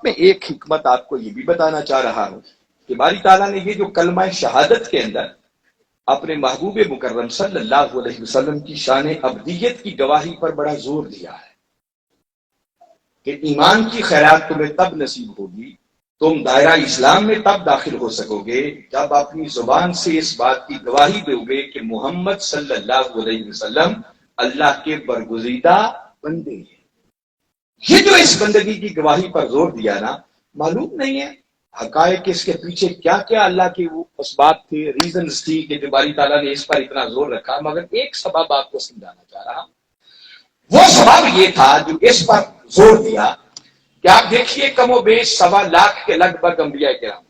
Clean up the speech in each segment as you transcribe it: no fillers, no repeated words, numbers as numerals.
میں ایک حکمت آپ کو یہ بھی بتانا چاہ رہا ہوں کہ باری تعالیٰ نے یہ جو کلمہ شہادت کے اندر اپنے محبوب مکرم صلی اللہ علیہ وسلم کی شان ابدیت کی گواہی پر بڑا زور دیا ہے کہ ایمان کی خیرات تمہیں تب نصیب ہوگی، تم دائرہ اسلام میں تب داخل ہو سکو گے جب اپنی زبان سے اس بات کی گواہی دو گے کہ محمد صلی اللہ علیہ وسلم اللہ کے برگزیدہ بندے ہیں۔ یہ جو اس بندگی کی گواہی پر زور دیا نا، معلوم نہیں ہے حقائق اس کے پیچھے کیا کیا اللہ کی وہ اسباب تھے، ریزنز تھی کہ جو باری تعالیٰ نے اس پر اتنا زور رکھا، مگر ایک سبب آپ کو سمجھانا چاہ رہا ہوں۔ وہ سبب یہ تھا جو اس پر زور دیا کہ آپ دیکھیے کم و بیش 1.25 کے لگ بھگ انبیاء کرام،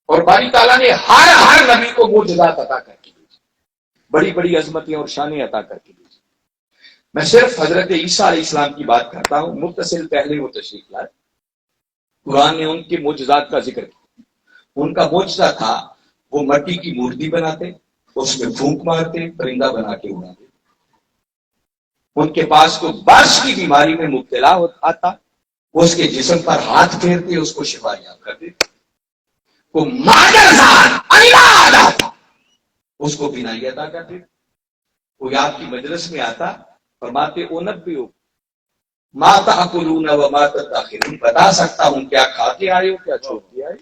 اور باری تعالیٰ نے ہر نبی کو معجزات عطا کر کے بھیجے، بڑی بڑی عظمتیں اور شانیں عطا کر کے بھیجے۔ میں صرف حضرت عیسیٰ علیہ السلام کی بات کرتا ہوں، متصل پہلے وہ تشریف لائے، قرآن نے ان کے معجزات کا ذکر کیا۔ ان کا معجزہ تھا وہ مٹی کی مورتی بناتے، اس میں پھونک مارتے، پرندہ بنا کے اڑاتے۔ ان کے پاس کو برس کی بیماری میں مبتلا آتا، اس کے جسم پر ہاتھ پھیرتے، اس کو شفا یاب کر دیتے۔ کو مادرزان اللہ آتا، اس کو بینائی عطا کر دیتے۔ کوئی آپ کی مجلس میں آتا، فرماتے اونبئو ما تاکلون و ما تدخرون، بتا سکتا ہوں کیا کھا کے آئے ہو کیا چھوڑ کے آئے۔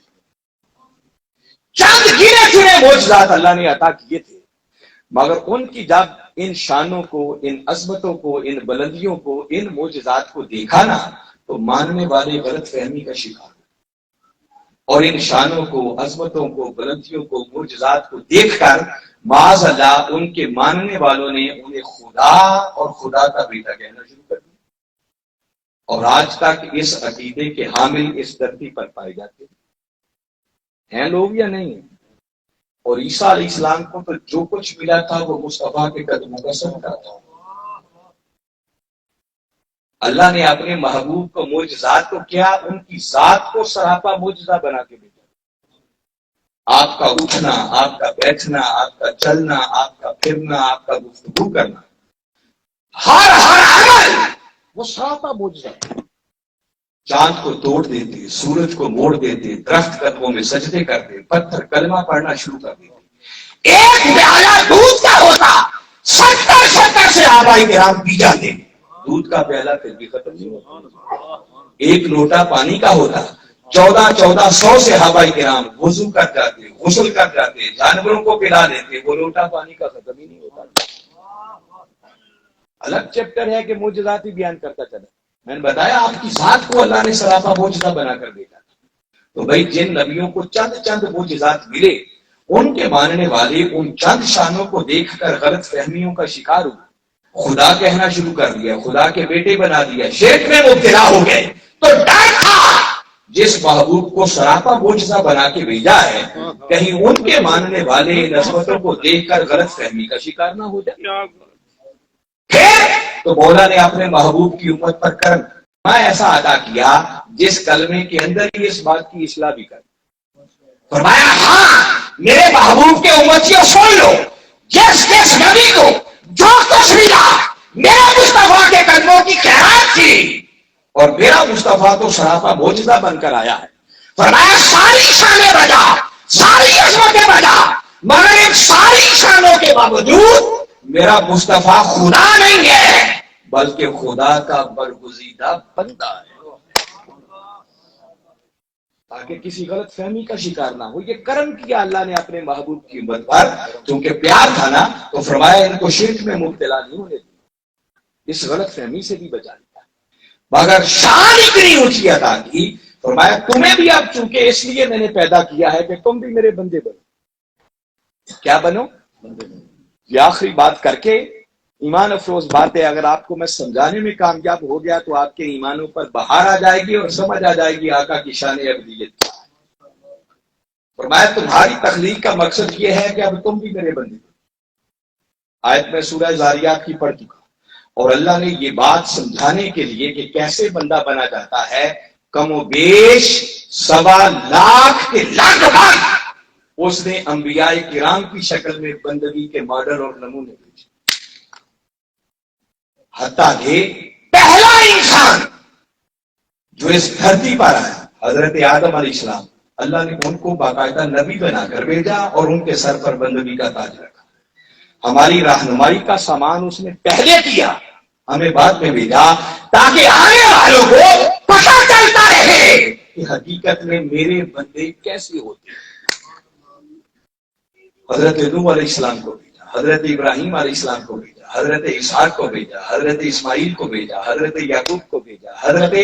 چند گنے چنے معجزات اللہ نے عطا کیے تھے، مگر ان کی جب ان شانوں کو، ان عظمتوں کو، ان بلندیوں کو، ان معجزات کو دیکھا نا، تو ماننے والے غلط فہمی کا شکار ہوئے، اور ان شانوں کو، عظمتوں کو، بلندیوں کو، معجزات کو دیکھ کر معاذ اللہ ان کے ماننے والوں نے انہیں خدا اور خدا کا بیٹا کہنا شروع کر دیا، اور آج تک اس عقیدے کے حامل اس دھرتی پر پائے جاتے ہیں لوگ یا نہیں ہیں۔ اور عیسیٰ علیہ السلام کو تو جو کچھ ملا تھا وہ مصطفیٰ کے قدموں کا صدقہ تھا۔ اللہ نے اپنے محبوب کو معجزات کو کیا، ان کی ذات کو سراپا معجزہ بنا کے بھیجا۔ آپ کا اٹھنا، آپ کا بیٹھنا، آپ کا چلنا، آپ کا پھرنا، آپ کا گفتگو کرنا، ہر عمل وہ سراپا معجزہ۔ چاند کو توڑ دیتے، سورج کو موڑ دیتے، درخت قدموں میں سجدے کرتے، پتھر کلمہ پڑھنا شروع کر دیتے۔ ایک پیالہ دودھ کا ہوتا، 70 سے آبائی کرام پی جاتے، دودھ کا پیالہ پھر بھی ختم نہیں ہوتا۔ ایک لوٹا پانی کا ہوتا، 1400 سے آبائی کرام وضو کر جاتے، غسل کر جاتے، جانوروں کو پلا دیتے، وہ لوٹا پانی کا ختم ہی نہیں ہوتا۔ الگ چیپٹر ہے کہ معجزات ہی بیان کرتا چلا۔ میں نے بتایا آپ کی ذات کو اللہ نے سراپا معجزہ بنا کر بھیجا۔ تو بھائی جن نبیوں کو چند معجزات ملے، ان کے ماننے والے ان چند شانوں کو دیکھ کر غلط فہمیوں کا شکار ہوئے، خدا کہنا شروع کر دیا، خدا کے بیٹے بنا دیا، شرک میں مبتلا ہو گئے۔ تو ڈر تھا جس محبوب کو سراپا معجزہ بنا کے بھیجا ہے، کہیں ان کے ماننے والے نسبتوں کو دیکھ کر غلط فہمی کا شکار نہ ہو جائے۔ پھر تو مولا نے اپنے محبوب کی امت پر کرم ایسا ادا کیا جس کلمے کے اندر ہی اس بات کی اصلاح بھی کر فرمایا، ہاں میرے محبوب کے امتیوں سن لو، جس نبی کو جو کچھ ملا میرے مصطفیٰ کے قدموں کی خیرات تھی، اور میرا مصطفیٰ تو سراپا معجزہ بن کر آیا ہے۔ فرمایا ساری شانیں بجا، ساری عظمتیں بجا، مگر ان ساری شانوں کے باوجود میرا مصطفیٰ خدا نہیں ہے بلکہ خدا کا برگزیدہ بندہ ہے، تاکہ کسی غلط فہمی کا شکار نہ ہو۔ یہ کرم کیا اللہ نے اپنے محبوب کی امت پر، کیونکہ پیار تھا نا، تو فرمایا ان کو شرک میں مبتلا نہیں ہونے دیا، اس غلط فہمی سے بھی بچا لیا، مگر شان اتنی اونچی عطا کی، فرمایا تمہیں بھی اب چونکہ اس لیے میں نے پیدا کیا ہے کہ تم بھی میرے بندے بنو۔ کیا بنو؟ یہ آخری بات کر کے ایمان افروز بات ہے، اگر آپ کو میں سمجھانے میں کامیاب ہو گیا تو آپ کے ایمانوں پر بہار آ جائے گی اور سمجھ آ جائے گی آقا کی شان ابدیت۔ فرمایا تمہاری تخلیق کا مقصد یہ ہے کہ اب تم بھی میرے بندے ہو۔ آیت میں سورہ زاریات کی پڑھ چکا، اور اللہ نے یہ بات سمجھانے کے لیے کہ کیسے بندہ بنا جاتا ہے، کم و بیش 1.25 کے لگ بھگ اس نے انبیاء کرام کی شکل میں بندگی کے ماڈل اور نمونے بھیجے، حتیٰ کہ پہلا انسان جو اس دھرتی پر آیا حضرت آدم علیہ السلام اللہ نے ان کو باقاعدہ نبی بنا کر بھیجا اور ان کے سر پر بندگی کا تاج رکھا۔ ہماری رہنمائی کا سامان اس نے پہلے کیا، ہمیں بعد میں بھیجا تاکہ آنے والوں کو پتہ چلتا رہے کہ حقیقت میں میرے بندے کیسے ہوتے ہیں۔ حضرت نوح علیہ السلام کو بھیجا، حضرت ابراہیم علیہ السلام کو بھیجا، حضرت اسحاق کو بھیجا، حضرت اسماعیل کو بھیجا، حضرت یعقوب کو بھیجا، حضرت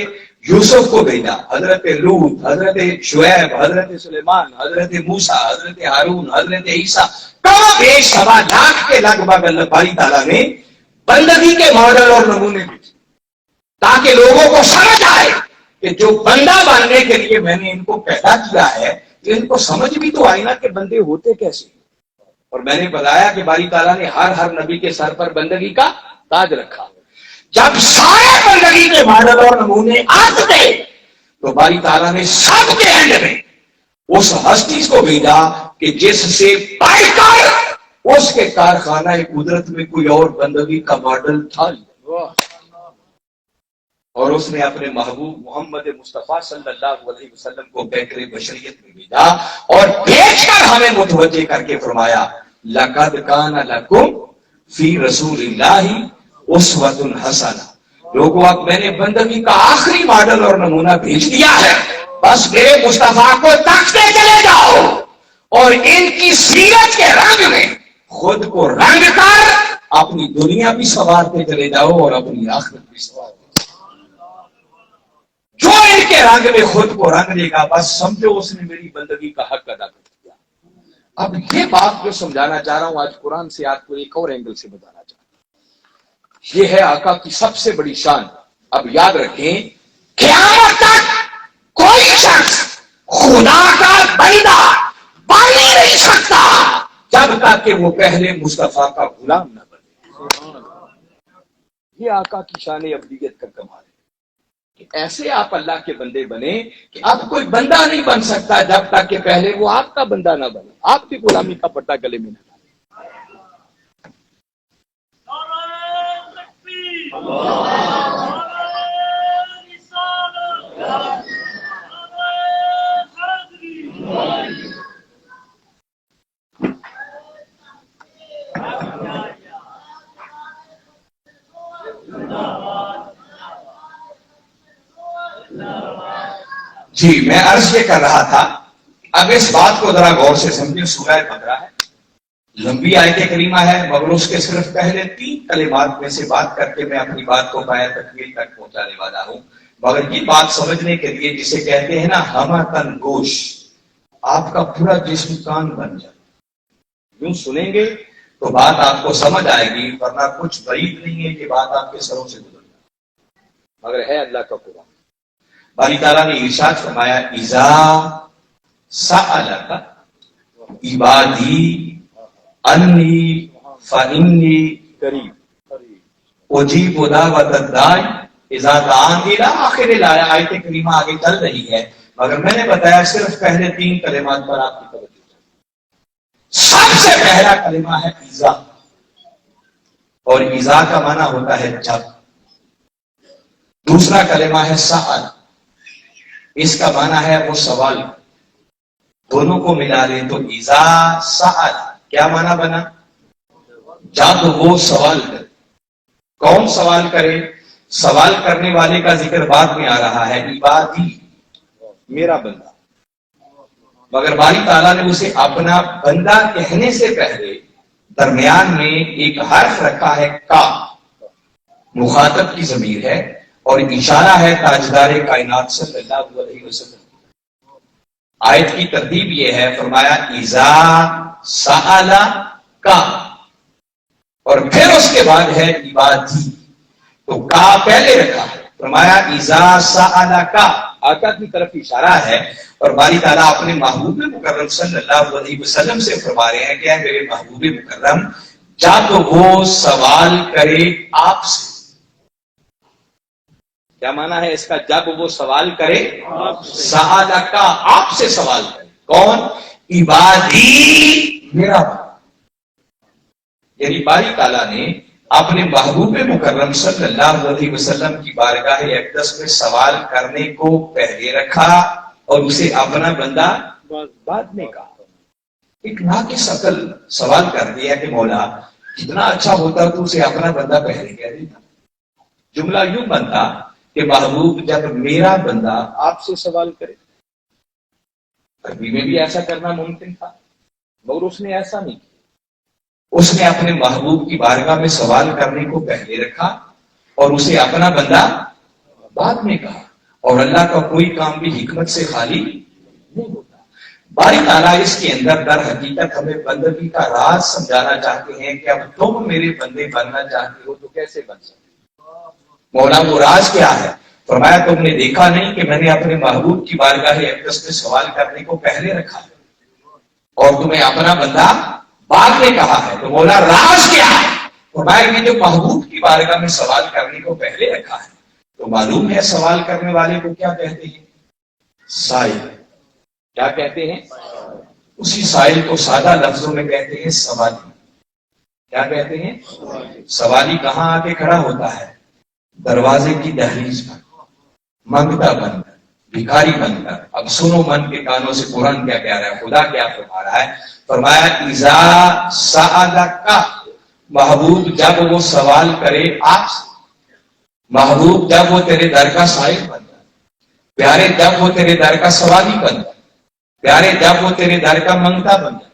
یوسف کو بھیجا، حضرت لوط، حضرت شعیب، حضرت سلیمان، حضرت موسیٰ، حضرت ہارون، حضرت عیسیٰ، کم بیش 1.25 لاکھ کے لگ بھگ اللہ باری تعالیٰ نے بندگی کے ماڈل اور نمونے بھیجے تاکہ لوگوں کو سمجھ آئے کہ جو بندہ بننے کے لیے میں نے ان کو پیدا کیا ہے کہ ان کو سمجھ بھی تو آئی نا کہ بندے ہوتے کیسے۔ اور میں نے بتایا کہ باری تعالیٰ نے ہر نبی کے سر پر بندگی کا تاج رکھا۔ جب سارے بندگی کے ماڈل اور نمونے آتے تھے تو باری تعالیٰ نے سب کے اینڈ میں اس ہستی کو بھیجا کہ جس سے پڑھ کر اس کے کارخانہ قدرت میں کوئی اور بندگی کا ماڈل تھا، اور اس نے اپنے محبوب محمد مصطفیٰ صلی اللہ علیہ وسلم کو بہتر بشریت میں بھیجا اور بھیج کر ہمیں متوجہ کر کے فرمایا لقد کان لکم فی رسول اللہ اسوۃ حسنہ۔ لوگوں اب میں نے بندگی کا آخری ماڈل اور نمونہ بھیج دیا ہے، بس میرے مصطفیٰ کو تاکتے چلے جاؤ اور ان کی سیرت کے رنگ میں خود کو رنگ کر اپنی دنیا بھی سنوارتے چلے جاؤ اور اپنی آخرت بھی سنوارتے۔ جو ان کے رنگ میں خود کو رنگ دے گا بس سمجھو اس نے میری بندگی کا حق ادا کر دیا۔ اب یہ بات جو سمجھانا چاہ رہا ہوں آج قرآن سے آپ کو ایک اور اینگل سے بتانا چاہتا ہوں، یہ ہے آقا کی سب سے بڑی شان۔ اب یاد رکھیں قیامت تک کوئی شخص خدا کا بندہ بن ہی نہیں سکتا جب تک کہ وہ پہلے مصطفیٰ کا غلام نہ بنے۔ یہ آقا کی شان ابدیت کا کمال ہے کہ ایسے آپ اللہ کے بندے بنے کہ اب کوئی بندہ نہیں بن سکتا جب تک کہ پہلے وہ آپ کا بندہ نہ بنے، آپ کی غلامی کا پٹا گلے میں نہ ڈالے۔ جی میں عرض یہ کر رہا تھا، اب اس بات کو ذرا غور سے سمجھیں۔ سورہ بقرہ ہے، لمبی آیت کریمہ ہے، مگر اس کے صرف پہلے 3 کلمات میں سے بات کر کے میں اپنی بات کو پایہ تکمیل تک پہنچانے والا ہوں۔ مگر یہ بات سمجھنے کے لیے جسے کہتے ہیں نا ہمہ تن گوش، آپ کا پورا جسم کان بن جائے، یوں سنیں گے تو بات آپ کو سمجھ آئے گی، ورنہ کچھ بعید نہیں ہے کہ بات آپ کے سروں سے گزر جائے، مگر ہے اللہ کا قرآن۔ باری تعالیٰ نے ارشاد فرمایا اذا سألک عبادی انی فانی قریب اجیب دعوت الداعی اذا دعان، الی آخر الآیہ۔ آیت کریمہ آگے چل رہی ہے مگر میں نے بتایا صرف پہلے 3 کلمات پر آپ کی توجہ۔ سب سے پہلا کلمہ ہے اذا، اور اذا کا معنی ہوتا ہے جب۔ دوسرا کلمہ ہے سأل، اس کا معنی ہے وہ سوال۔ دونوں کو ملا لیں تو اذا سأل کیا معنی بنا؟ جب وہ سوال کرے۔ کون سوال کرے؟ سوال کرنے والے کا ذکر بعد میں آ رہا ہے، عبادی میرا بندہ، مگر باری تعالیٰ نے اسے اپنا بندہ کہنے سے پہلے درمیان میں ایک حرف رکھا ہے کا، مخاطب کی ضمیر ہے اور اشارہ ہے تاجدار کائنات صلی اللہ علیہ وسلم۔ آیت کی ترتیب یہ ہے، فرمایا اذا سأل کا، اور پھر اس کے بعد ہے عبادی، تو کا پہلے رکھا ہے، فرمایا اذا سأل کا، آقا کی طرف اشارہ ہے۔ اور باری تعالیٰ اپنے محبوب مکرم صلی اللہ علیہ وسلم سے فرما رہے ہیں کہ اے میرے محبوب مکرم جب وہ سوال کرے آپ سے، کیا معنی ہے اس کا؟ جب وہ سوال کرے سأل کا، آپ سے سوال کرے، کون؟ عبادی میرا بندہ۔ یعنی باری تعالیٰ نے اپنے محبوب مکرم صلی اللہ علیہ وسلم کی بارگاہ اقدس میں سوال کرنے کو پہلے رکھا اور اسے اپنا بندہ بعد میں کہا. ایک ناقص عقل سوال کر دیا کہ مولا کتنا اچھا ہوتا تو اسے اپنا بندہ پہلے کہہ دیتا. جملہ یوں بنتا کہ محبوب جب میرا بندہ آپ سے سوال کرے. عربی میں بھی ایسا کرنا ممکن تھا مگر اس نے ایسا نہیں کیا. اس نے اپنے محبوب کی بارگاہ میں سوال کرنے کو پہلے رکھا اور اسے اپنا بندہ بعد میں کہا. اور اللہ کا کوئی کام بھی حکمت سے خالی نہیں ہوتا. باری تعالیٰ اس کے اندر در حقیقت ہمیں بندگی کا راز سمجھانا چاہتے ہیں کہ اب تم میرے بندے بننا چاہتے ہو تو کیسے بن سکتے. مولا وہ راز کیا ہے؟ فرمایا تم نے دیکھا نہیں کہ میں نے اپنے محبوب کی بارگاہ اقدس میں سوال کرنے کو پہلے رکھا ہے اور تمہیں اپنا بندہ بعد میں کہا ہے. تو مولا راز کیا ہے؟ فرمایا کہ جو محبوب کی بارگاہ میں سوال کرنے کو پہلے رکھا ہے تو معلوم ہے سوال کرنے والے کو کیا کہتے ہیں؟ سائل. کیا کہتے ہیں؟ اسی سائل کو سادہ لفظوں میں کہتے ہیں سوالی. کیا کہتے ہیں؟ سوالی کہاں آ کے کھڑا ہوتا ہے؟ دروازے کی دہلیز پر منگتا بن کر, بھکاری بن کر. اب سنو من کے کانوں سے قرآن کیا کہہ رہا ہے, خدا کیا فرما رہا ہے. فرمایا اذا سألک, محبوب جب وہ سوال کرے آپ سے, محبوب جب وہ تیرے در کا سائل بن جائے, پیارے جب وہ تیرے در کا سوالی بن جائے, پیارے جب وہ تیرے در کا منگتا بن جائے,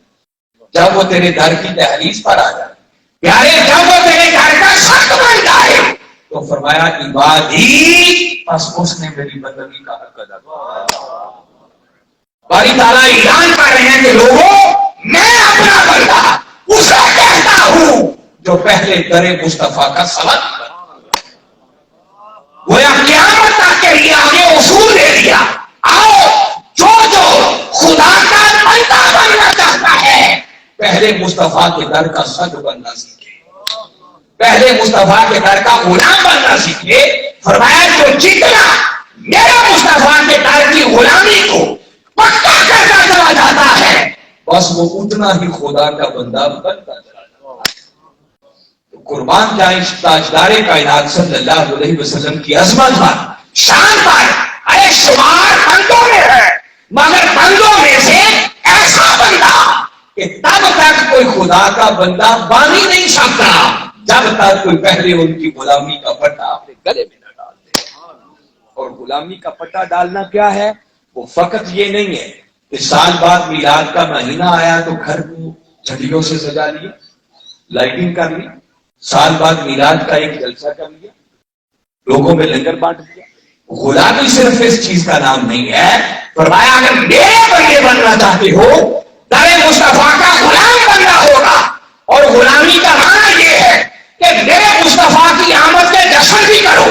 جب وہ تیرے در کی دہلیز پر آ جائے, پیارے جب وہ تیرے در کا سخت بن جائے, تو فرمایا عبادی, پس اس نے میری بندگی کا حق ادا کیا. باری تعالیٰ اعلان کر رہے ہیں کہ لوگوں میں اپنا بندہ اسے کہتا ہوں جو پہلے در مصطفیٰ کا سوال کرتا. گویا قیامت تک کے لیے آگے اصول دے دیا, آؤ جو خدا کا بندہ بننا چاہتا ہے پہلے مصطفیٰ کے در کا صد بننا سیکھے, پہلے مصطفیٰ کے در کا غلام بننا سیکھے. فرمایا جو جتنا میرا مصطفیٰ کے در کی غلامی کو پکا کرتا چلا جاتا ہے بس وہ اتنا ہی خدا کا بندہ بنتا چلا جاتا ہے. قربان جائیں تاجدار کائنات صلی اللہ علیہ وسلم کی عظمت پر, شان پر. ارے شمار بندوں میں ہے مگر بندوں میں سے ایسا بندہ کہ تب تک کوئی خدا کا بندہ بن ہی نہیں سکتا جب تک کوئی پہلے ان کی غلامی کا پٹا اپنے گلے میں نہ ڈال دے. اور غلامی کا پٹا ڈالنا کیا ہے؟ وہ فقط یہ نہیں ہے کہ سال بعد میلاد کا مہینہ آیا تو گھر کو جھنڈیوں سے سجا لیا, لائٹنگ کر لی, سال بعد میلاد کا ایک جلسہ کر لیا, لوگوں میں لنگر بانٹ دیا. غلامی صرف اس چیز کا نام نہیں ہے. فرمایا اگر میرے بندے بننا چاہتے ہو در مصطفیٰ کا غلام بننا ہوگا. اور غلامی کا معنی یہ ہے کہ میرے مصطفیٰ کی آمد کے جشن بھی کرو,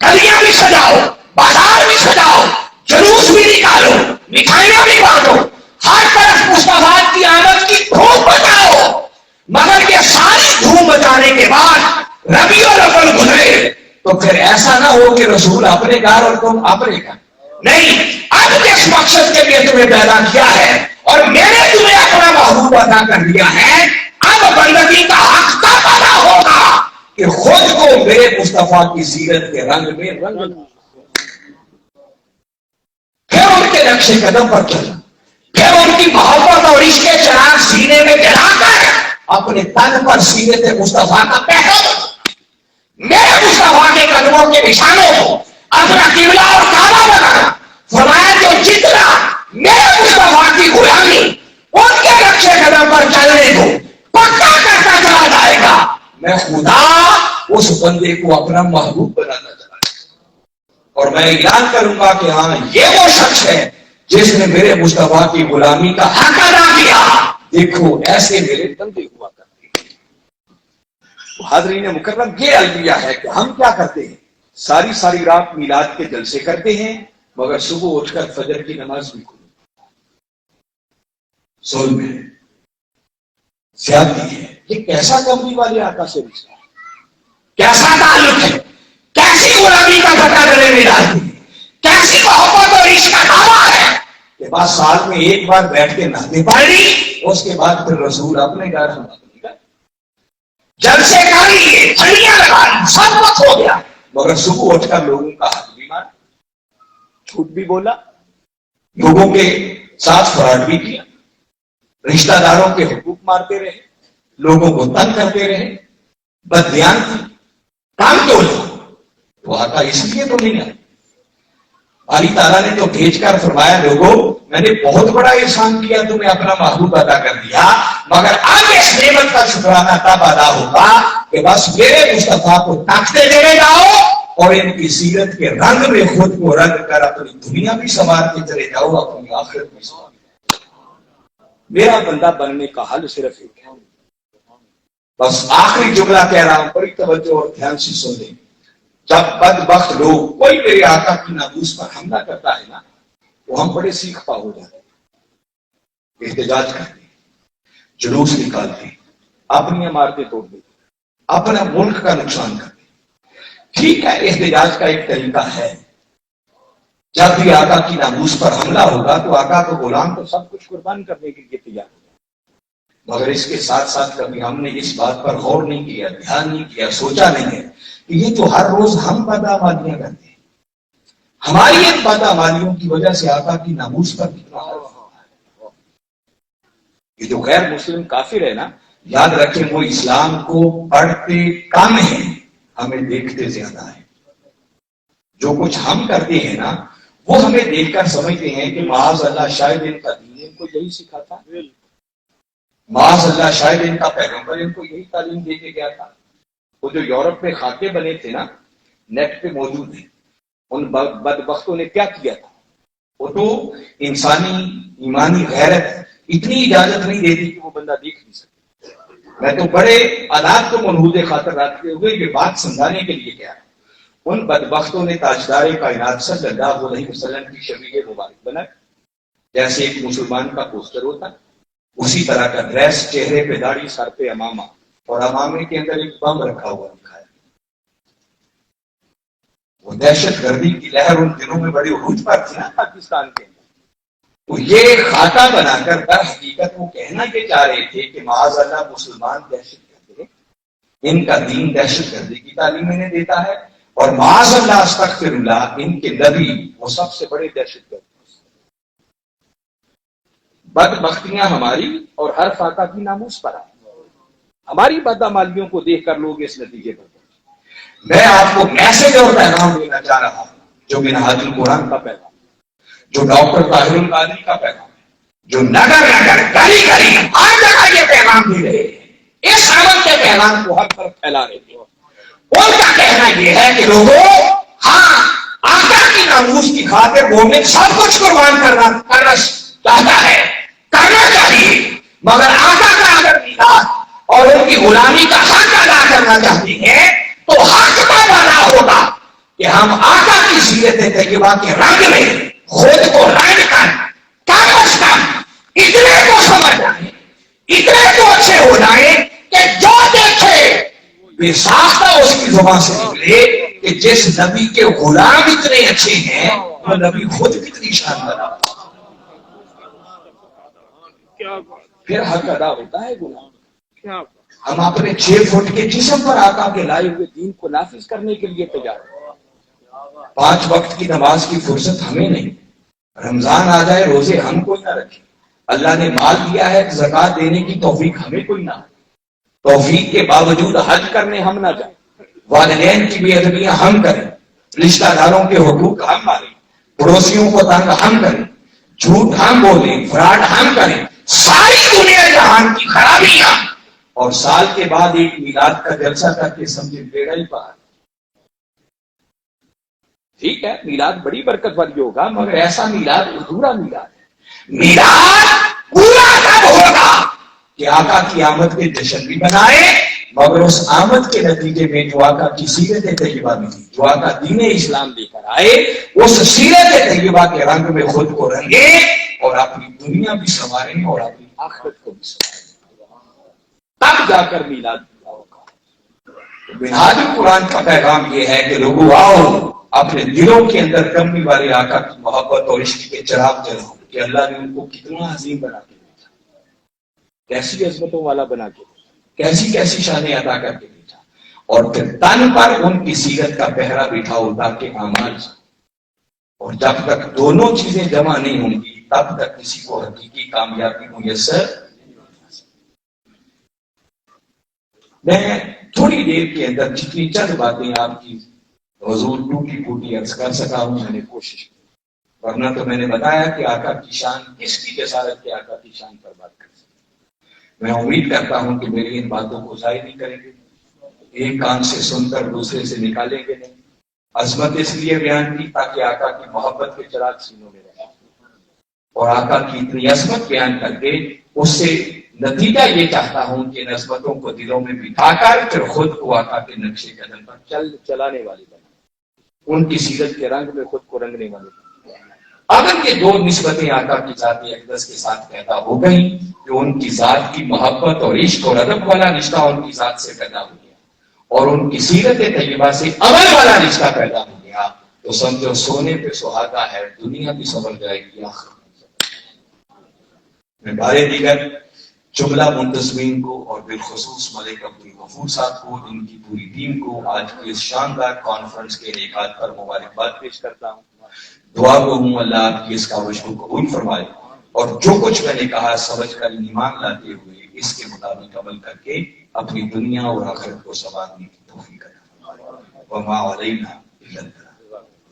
گلیاں بھی سجاؤ, بازار بھی سجاؤ, جلوس بھی نکالو, مٹھائیاں بھی بانٹو, ہر طرف مصطفیٰ کی آمد کی دھوم مچاؤ. مگر یہ ساری دھوم مچانے کے بعد ربیع الاول گزرے تو پھر ایسا نہ ہو کہ رسول اپنے گھر اور تم اپنے گھر. نہیں, اب جس مقصد کے لیے تمہیں پیدا کیا ہے اور میں نے تمہیں اپنا محبوب عطا کر دیا ہے, اب بندگی کا حق تب ادا ہوگا کہ خود کو میرے مصطفیٰ کی سیرت کے رنگ میں رنگ, پھر ان کے نقش قدم پر چلنا, پھر ان کی محبت اور عشق کے چراغ سینے میں جلا کر اپنے تن پر سیرت مصطفیٰ کا پہرا, میرے مصطفیٰ کے قدموں کے نشانوں کو اپنا قبلہ اور کعبہ بنانا. فرمایا جو جتنا میرے مصطفیٰ کی غلامی ان کے نقش قدم پر چلنے کو پکا کرتا چلا جائے گا, میں خدا اس بندے کو اپنا محبوب بنانا چلا جائے گا. اور میں اعلان کروں گا کہ ہاں یہ وہ شخص ہے جس نے میرے مصطفیٰ کی غلامی کا حق ادا کیا. دیکھو ایسے میرے بندے ہوا کرتے ہیں. حاضرین مکرم, یہ المیہ ہے کہ ہم کیا کرتے ہیں, ساری رات میلاد کے جلسے کرتے ہیں مگر صبح اٹھ کر فجر کی نماز بھی کھولتے. ظلم ہے, زیادتی ہے. یہ کیسا کمری والے آقا سے رشتہ ہے, کیسا تعلق ہے, کیسی غلامی کا پتہ گلے میں ڈالتی ہے, کیسی محبت اور عشق کا دعویٰ ہے کہ بعد سال میں ایک بار بیٹھ کے نہتے پڑی, اس کے بعد پھر رسول اپنے گھر ہم اپنے گھر جلسے کر لیے, چھڑیاں لگا لی, سب وقت ہو گیا, مگر صبح اٹھ کر لوگوں کا حق بھی مانا, جھوٹ بھی بولا, لوگوں کے ساتھ فراڈ بھی کیا، رشتہ داروں کے حقوق مارتے رہے، لوگوں کو تنگ کرتے رہے، بددیان تھی، کام تو وہ آقا اس لیے تو نہیں آئے۔ باری تعالیٰ نے تو بھیج کر فرمایا لوگوں میں نے بہت بڑا احسان کیا، تمہیں اپنا محبوب ادا کر دیا، مگر آگے اس نعمت کا شکرانہ تب ادا ہوگا کہ بس میرے مصطفیٰ کو طاقتیں دینے جاؤ اور ان کی سیرت کے رنگ میں خود کو رنگ کر اپنی دنیا بھی سنوار کے چلے جاؤ، اپنی آخرت بھی سنوار۔ میرا بندہ بننے کا حل صرف ایک ہے۔ بس آخری جملہ کہہ رہا ہوں، بڑی توجہ اور دھیان سے سن لیں۔ جب بدبخت لوگ کوئی میرے آقا کی ناموس پر حملہ کرتا ہے نا، وہ ہم بڑے سیکھ پا ہو جاتے ہیں، احتجاج کرتے ہیں، جلوس نکالتے ہیں، اپنی عمارتیں توڑ دیتے ہیں، اپنا ملک کا نقصان کرتے ہیں۔ ٹھیک ہے، احتجاج کا ایک طریقہ ہے۔ جب بھی آقا کی ناموس پر حملہ ہوگا تو آقا کو غلام تو سب کچھ قربان کرنے کے لیے تیار ہو، مگر اس کے ساتھ ساتھ کبھی ہم نے اس بات پر غور نہیں کیا، دھیان نہیں کیا، سوچا نہیں ہے کہ یہ تو ہر روز ہم بدعمالیاں کرتے ہیں، ہماری ان بدعمالیوں کی وجہ سے آقا کی ناموس پر کتنا حرف ہوتا ہے۔ یہ جو غیر مسلم کافر ہے نا، یاد رکھیں وہ اسلام کو پڑھتے کم ہیں، ہمیں دیکھتے زیادہ ہیں۔ جو کچھ ہم کرتے ہیں نا وہ ہمیں دیکھ کر سمجھتے ہیں کہ معاذ اللہ شاید ان کا دین ان کو یہی سکھاتا، معاذ اللہ شاید ان کا پیغمبر ان کو یہی تعلیم دے کے گیا تھا۔ وہ جو یورپ میں خاکے بنے تھے نا، نیٹ پہ موجود ہیں، ان بدبختوں نے کیا کیا تھا؟ وہ تو انسانی ایمانی غیرت اتنی اجازت نہیں دیتی کہ وہ بندہ دیکھ نہیں سکے۔ میں تو بڑے آداب کو منحوظ خاطر رکھتے ہوئے یہ بات سمجھانے کے لیے کیا ہے، ان بدبختوں نے تاجدار کائنات صلی اللہ علیہ وسلم کی شبیہ مبارک بنائی، جیسے ایک مسلمان کا پوسٹر ہوتا اسی طرح کا ڈریس، چہرے پہ داڑھی، سر پہ امامہ، اور امامے کے اندر ایک بم رکھا ہوا دکھایا۔ وہ دہشت گردی کی لہر ان دنوں میں بڑی عروج پر تھی نا پاکستان کے اندر، تو یہ خاکہ بنا کر در حقیقت وہ کہنا یہ چاہ رہے تھے کہ معاذ اللہ مسلمان دہشت گرد ہیں، ان کا دین دہشت گردی کی تعلیم انہیں دیتا ہے، اور معاذ اللہ استغفر اللہ ان کے نبی وہ سب سے بڑے دہشت گرد۔ بدبختیاں ہماری اور ہر فاقہ کی ناموس پر آئی، ہماری بدعمالیوں کو دیکھ کر لوگ اس نتیجے پر پہنچے۔ میں آپ کو میسج اور پیغام دینا چاہ رہا ہوں، جو منہاج القرآن کا پیغام، جو ڈاکٹر طاہر القادری کا پیغام ہے، جو نگر نگر گلی گلی ہر جگہ یہ پیغام دے رہے ہیں، اس عمل کے پیغام کو ہر طرف پھیلا رہے ہیں۔ ان کا کہنا یہ ہے کہ لوگوں، ہاں آقا کی ناموس کی خاطر مومن سب کچھ قربان کرنا چاہتا ہے، کرنا چاہیے، مگر آقا کا اگر میراث اور ان کی غلامی کا حق ادا کرنا چاہتے ہیں تو حق تب ادا ہوگا کہ ہم آقا کی سیرت طیبہ کے رنگ میں خود کو رنگ کر کم از کم اتنے کو سمجھ جائیں، اتنے کو اچھے ہو جائیں کہ جو دیکھے بے ساختہ اس کی زبان سے نکلے کہ جس نبی کے غلام اتنے اچھے ہیں وہ نبی خود کتنی شاندار۔ پھر حق ادا ہوتا ہے غلام۔ ہم اپنے 6 فٹ کے جسم پر آقا کے لائے ہوئے دین کو نافذ کرنے کے لیے تیار ہیں۔ 5 وقت کی نماز کی فرصت ہمیں نہیں، رمضان آ جائے روزے ہم کوئی نہ رکھے، اللہ نے مال دیا ہے زکوٰۃ دینے کی توفیق ہمیں کوئی نہ، توفیق کے باوجود حج کرنے ہم نہ جائیں، والدین کی بے ادبیاں ہم کریں، رشتہ داروں کے حقوق ہم مانیں، پڑوسیوں کو تنگ ہم کریں، جھوٹ ہم بولیں، فراڈ ہم کریں، ساری دنیا جہان کی خرابیاں، اور سال کے بعد ایک میلاد کا جلسہ کر کے سمجھے بیڑا ہی پار۔ ٹھیک ہے میلاد بڑی برکت والی ہوگا، مگر ایسا میلاد ادھورا میلاد ہے۔ میلاد پورا کب ہوگا کہ آقا کی آمد کے جشن بھی بنائے، مگر اس آمد کے نتیجے میں جو آقا کی سیرت طیبہ ملی، جو آقا دین اسلام لے کر آئے، اس سیرت طیبہ کے رنگ میں خود کو رنگے اور اپنی دنیا بھی سنواریں اور اپنی آخرت کو بھی سنواریں، تب جا کر میلاد پورا ہوگا۔ منہاج القرآن کا پیغام یہ ہے کہ لوگوں آؤ اپنے دلوں کے اندر کمی والے آقا کی محبت اور عشق کے چراغ جلاؤ کہ اللہ نے ان کو کتنا عظیم بنا کے بھیجا، کیسی عظمتوں والا بنا کے بھیجا، کیسی کیسی شانیں ادا کر کے بھیجا، اور پھر تن پر ان کی سیرت کا پہرا بٹھاؤ تاکہ اعمال اور جب تک دونوں چیزیں جمع نہیں ہوں گی تب تک کسی کو حقیقی کامیابی میسر. میں تھوڑی دیر کے اندر جتنی چند باتیں آپ کی حضور ٹوٹی پھوٹی عرض کر سکا ہوں میں نے کوشش کی، ورنہ تو میں نے بتایا کہ آقا کی شان کس کی جسارت کے آقا کی شان پر بات کر سکتے. میں امید کرتا ہوں کہ میری ان باتوں کو ضائع نہیں کریں گے، ایک کان سے سن کر دوسرے سے نکالیں گے نہیں. عظمت اس لیے بیان کی تاکہ آقا کی محبت کے چراغ سینوں میں رہے، اور آقا کی اتنی عظمت بیان کر کے اس سے نتیجہ یہ چاہتا ہوں کہ ان عظمتوں کو دلوں میں بٹھا کر پھر خود کو آقا کے نقش قدم پر چلانے والی بنا، ان کی سیرت کے رنگ میں خود کو رنگنے والے بنا. اگر یہ دو نسبتیں آقا کی ذات اقدس کے ساتھ پیدا ہو گئی تو ان کی ذات کی محبت اور عشق اور ادب والا رشتہ ان کی ذات سے پیدا ہو گیا، اور ان کی سیرت طیبہ سے عمل والا رشتہ پیدا ہو گیا، تو سمجھو سونے پہ سہاگا ہے، دنیا بھی سنور جائے گی آخر. میں بارے دیگر جملہ منتظمین کو اور بالخصوص ملک عبدالغفور صاحب کو، ان کی پوری ٹیم کو آج کی اس شاندار کانفرنس کے انعقاد پر مبارکباد پیش کرتا ہوں. دعا کو ہوں اللہ آپ کی اس کاوش کو قبول فرمائے، اور جو کچھ میں نے کہا سمجھ کر ایمان لاتے ہوئے اس کے مطابق عمل کر کے اپنی دنیا اور آخرت کو سنوارنے کی توفیق عطا فرمائے. وما علینا الا البلاغ.